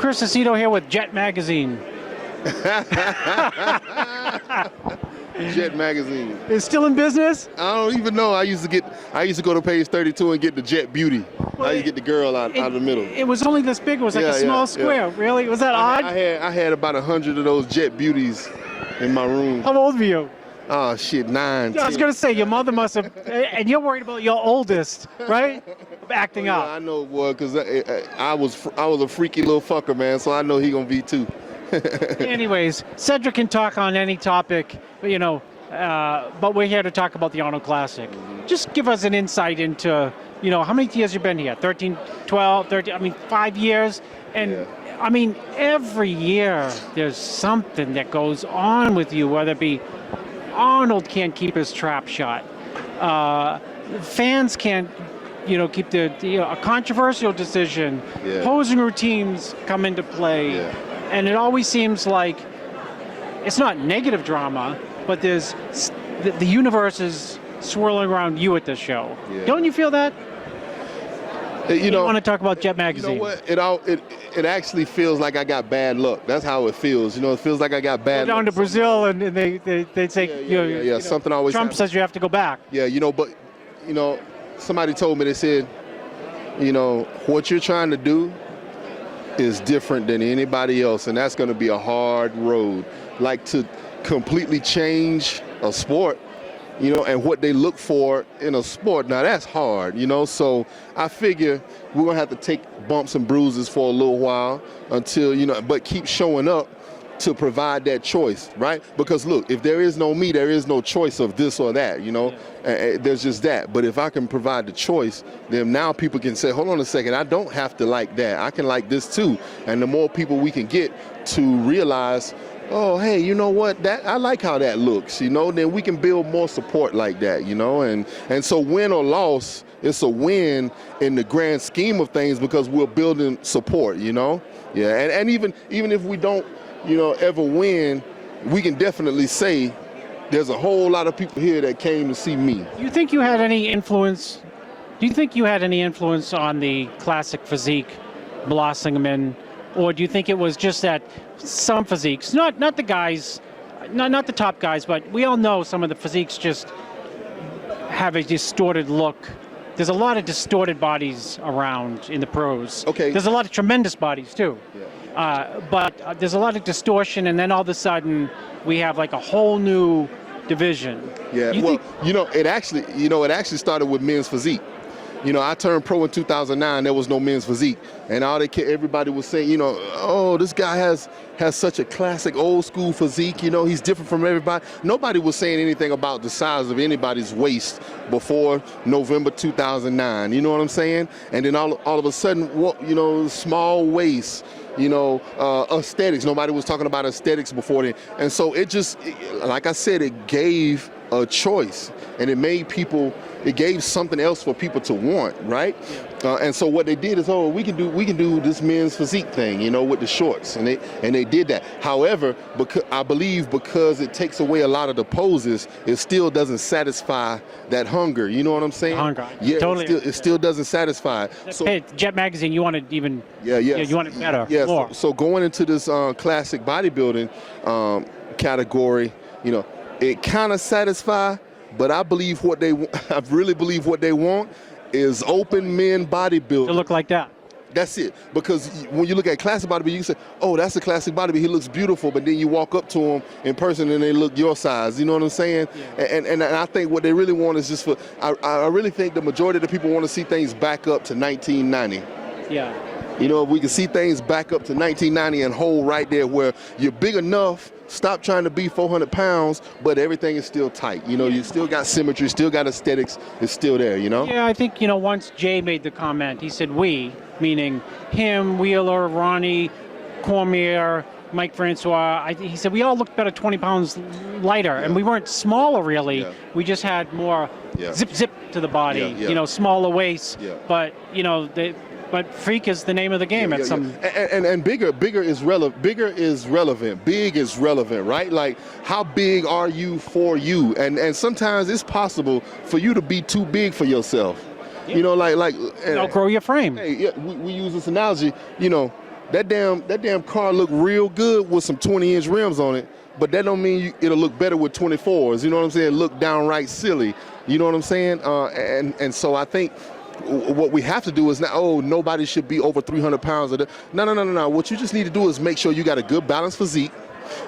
Chris Aceto here with Jet Magazine. Jet Magazine. It's still in business? I don't even know. I used to go to page 32 and get the Jet Beauty. I used to get the girl out of the middle. It was only this big. It was like a small square. Yeah. Really? Was that odd? I had about 100 of those Jet Beauties in my room. How old were you? Oh shit, 9. I was gonna say your mother must have, and you're worried about your oldest, right? Acting up. I know, boy, because I was a freaky little fucker, man. So I know he gonna be too. Anyways, Cedric can talk on any topic, you know, but we're here to talk about the Arnold Classic. Just give us an insight into, you know, how many years you've been here? 13, 12, 13, I mean, 5 years. And I mean, every year there's something that goes on with you, whether it be Arnold can't keep his trap shot. Fans can't, you know, keep a controversial decision. Posing routines come into play. And it always seems like it's not negative drama, but there's the universe is swirling around you at this show. Don't you feel that? You want to talk about Jet Magazine? You know what? It actually feels like I got bad luck. That's how it feels. You know, it feels like I got bad luck. Go down to Brazil and they say, you know, something always Trump happens. says you have to go back. Yeah, you know, but, you know, somebody told me, they said, you know, what you're trying to do is different than anybody else, and that's going to be a hard road. Like, to completely change a sport, you know, and what they look for in a sport, now that's hard, you know. So I figure we're going to have to take bumps and bruises for a little while until, you know, but keep showing up to provide that choice, right? Because look, if there is no me, there is no choice of this or that, you know. There's just that. But if I can provide the choice, then now people can say, hold on a second, I don't have to like that. I can like this too. And the more people we can get to realize, oh, hey, you know what, I like how that looks, you know, then we can build more support like that, you know. And so win or loss, it's a win in the grand scheme of things because we're building support, you know. Yeah, and even if we don't, you know, ever win, we can definitely say there's a whole lot of people here that came to see me. Do you think you had any influence? Do you think you had any influence on the classic physique blossoming, or do you think it was just that some physiques, not the guys, not the top guys, but we all know some of the physiques just have a distorted look. There's a lot of distorted bodies around in the pros. Okay. There's a lot of tremendous bodies too. But there's a lot of distortion, and then all of a sudden we have like a whole new division. Yeah, it actually started with men's physique. You know, I turned pro in 2009. There was no men's physique, and everybody was saying, you know, oh, this guy has such a classic old school physique. You know, he's different from everybody. Nobody was saying anything about the size of anybody's waist before November 2009. You know what I'm saying? And then all of a sudden, you know, small waist. You know, aesthetics. Nobody was talking about aesthetics before then. And so like I said, it gave a choice, and it gave something else for people to want, right? And so what they did is, we can do this men's physique thing, you know, with the shorts, and they did that. However, I believe because it takes away a lot of the poses, it still doesn't satisfy that hunger. You know what I'm saying? Hunger. Yeah, totally. It still doesn't satisfy. So, hey, Jet Magazine, you want it even? You want it better. Yeah. So going into this classic bodybuilding category, you know, it kind of satisfy, but I really believe what they want is open men bodybuilding. To look like that. That's it. Because when you look at classic bodybuilding, you say, oh, that's a classic bodybuilder. He looks beautiful. But then you walk up to him in person and they look your size. You know what I'm saying? Yeah. And I think what they really want is just I really think the majority of the people want to see things back up to 1990. Yeah. You know, if we can see things back up to 1990 and hold right there where you're big enough, stop trying to be 400 pounds, but everything is still tight. You know, you still got symmetry, still got aesthetics, it's still there, you know? Yeah, I think, you know, once Jay made the comment, he said we, meaning him, Wheeler, Ronnie, Cormier, Mike Francois, he said we all looked about 20 pounds lighter, and we weren't smaller really. We just had more zip to the body, you know, smaller waist, but, you know, but freak is the name of the game at some. And bigger is relevant. Big is relevant, right? Like, how big are you for you? And sometimes it's possible for you to be too big for yourself. You know, like. Outgrow your frame. Hey, we use this analogy. You know, that damn car look real good with some 20-inch rims on it, but that don't mean it'll look better with 24s. You know what I'm saying? Look downright silly. You know what I'm saying? And so I think what we have to do is not, nobody should be over 300 pounds. No. What you just need to do is make sure you got a good balanced physique.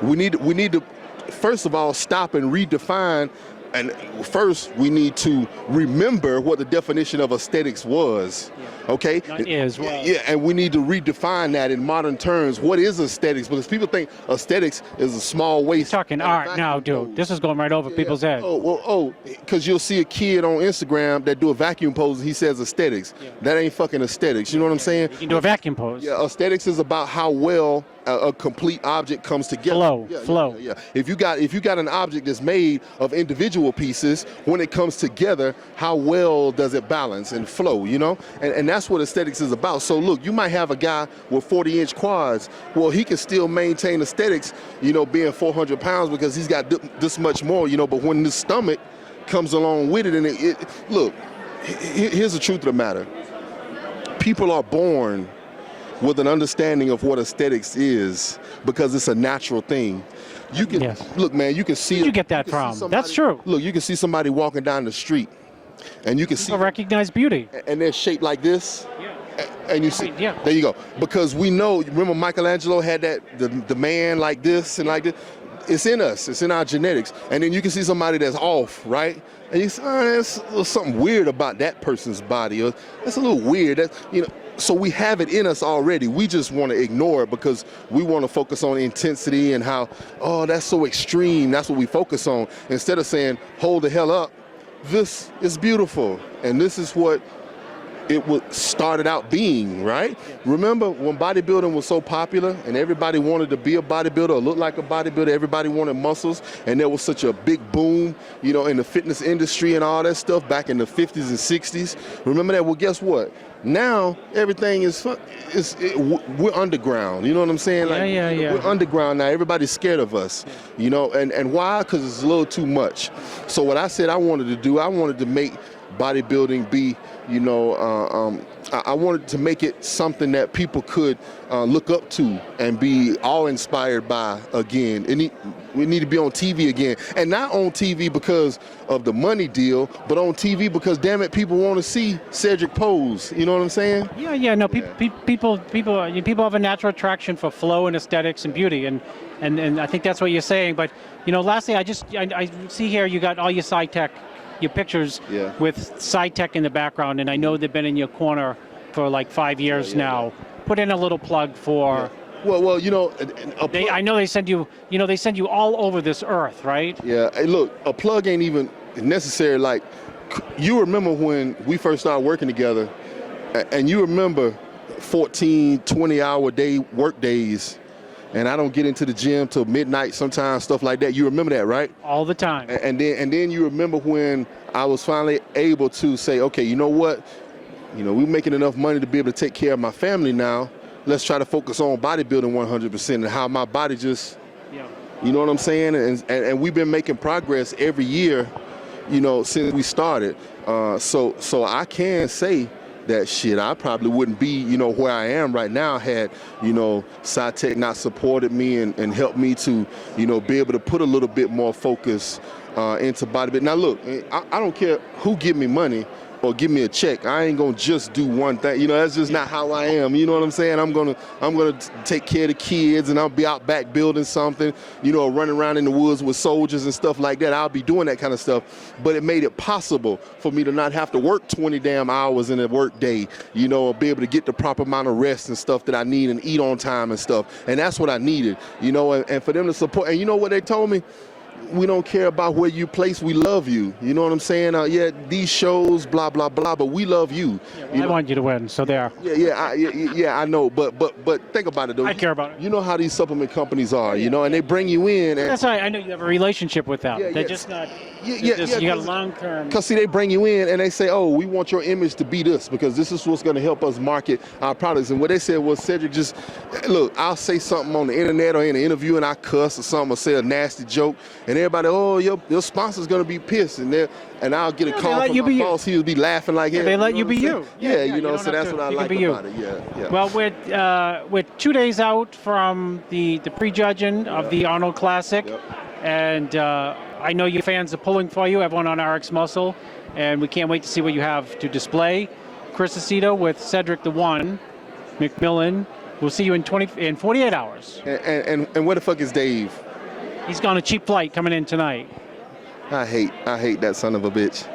We need to first of all stop and redefine. And first, we need to remember what the definition of aesthetics was, okay? Yeah, and we need to redefine that in modern terms. What is aesthetics? Because people think aesthetics is a small waist. You're talking art now, dude. This is going right over people's heads. Because you'll see a kid on Instagram that do a vacuum pose and he says aesthetics. Yeah. That ain't fucking aesthetics. You know what I'm saying? You can do a vacuum pose. Yeah, aesthetics is about how well a complete object comes together. Flow. Yeah. If you got an object that's made of individual pieces, when it comes together, how well does it balance and flow, you know? And that's what aesthetics is about. So look, you might have a guy with 40-inch quads. Well, he can still maintain aesthetics, you know, being 400 pounds because he's got this much more, you know, but when the stomach comes along with it, and look, here's the truth of the matter. People are born with an understanding of what aesthetics is because it's a natural thing. You can look, man. You can see. Where'd you get that from? That's true. Look, you can see somebody walking down the street, and you can see recognize beauty, and they're shaped like this. Yeah. And you see, there you go. Because we know. Remember, Michelangelo had that the man like this and like this. It's in us. It's in our genetics. And then you can see somebody that's off, right? And you say, there's something weird about that person's body. Or that's a little weird. That, you know. So we have it in us already. We just want to ignore it because we want to focus on intensity and how, that's so extreme. That's what we focus on. Instead of saying, hold the hell up. This is beautiful. And this is what it started out being, right? Remember when bodybuilding was so popular and everybody wanted to be a bodybuilder or look like a bodybuilder, everybody wanted muscles, and there was such a big boom, you know, in the fitness industry and all that stuff back in the 50s and 60s. Remember that? Well, guess what? Now everything we're underground. You know what I'm saying? Like, we're underground now. Everybody's scared of us. You know, and why? Because it's a little too much. So what I said I wanted to do, I wanted to make bodybuilding be, you know, I wanted to make it something that people could look up to and be awe-inspired by again. We need to be on TV again. And not on TV because of the money deal, but on TV because, damn it, people want to see Cedric pose. You know what I'm saying? No, people have a natural attraction for flow and aesthetics and beauty. And I think that's what you're saying. But, you know, lastly, I see here you got all your side tech, your pictures with side tech in the background, and I know they've been in your corner for like 5 years now. Put in a little plug for. Well, you know, I know they send you. You know, they send you all over this earth, right? Yeah. Hey, look, a plug ain't even necessary. Like, you remember when we first started working together, and you remember 14, 20-hour work days. And I don't get into the gym till midnight sometimes, stuff like that. You remember that, right? All the time. And then you remember when I was finally able to say, okay, you know what? You know, we're making enough money to be able to take care of my family now. Let's try to focus on bodybuilding 100% and how my body just, you know what I'm saying? And we've been making progress every year, you know, since we started. So I can say that shit, I probably wouldn't be, you know, where I am right now had, you know, SciTech not supported me and helped me to, you know, be able to put a little bit more focus into bodybuilding. Now look, I don't care who give me money or give me a check. I ain't gonna just do one thing. You know, that's just not how I am. You know what I'm saying? I'm gonna take care of the kids, and I'll be out back building something, you know, running around in the woods with soldiers and stuff like that. I'll be doing that kind of stuff. But it made it possible for me to not have to work 20 damn hours in a work day, you know, or be able to get the proper amount of rest and stuff that I need and eat on time and stuff. And that's what I needed, you know, and for them to support. And you know what they told me? We don't care about where you place, we love you. You know what I'm saying? These shows, blah, blah, blah, but we love you. I want you to win, so there. I know, but think about it, though. I care about it. You know how these supplement companies are, you know, and they bring you in. And that's right. I know you have a relationship with them. They're just not, you got a long-term. Because, see, they bring you in and they say, oh, we want your image to be this because this is what's going to help us market our products. And what they said was, Cedric, just, look, I'll say something on the internet or in an interview and I cuss or something or say a nasty joke, and everybody, oh, your sponsor's gonna be pissed, and I'll get a call from my boss. He'll be laughing like hell. They let you be you. Yeah, you know. So that's what I like about it. Yeah. Well, we're 2 days out from the prejudging of the Arnold Classic, and I know your fans are pulling for you. Everyone on RXMuscle, and we can't wait to see what you have to display. Chris Aceto with Cedric the One McMillan. We'll see you in 48 hours. And where the fuck is Dave? He's on a cheap flight coming in tonight. I hate that son of a bitch.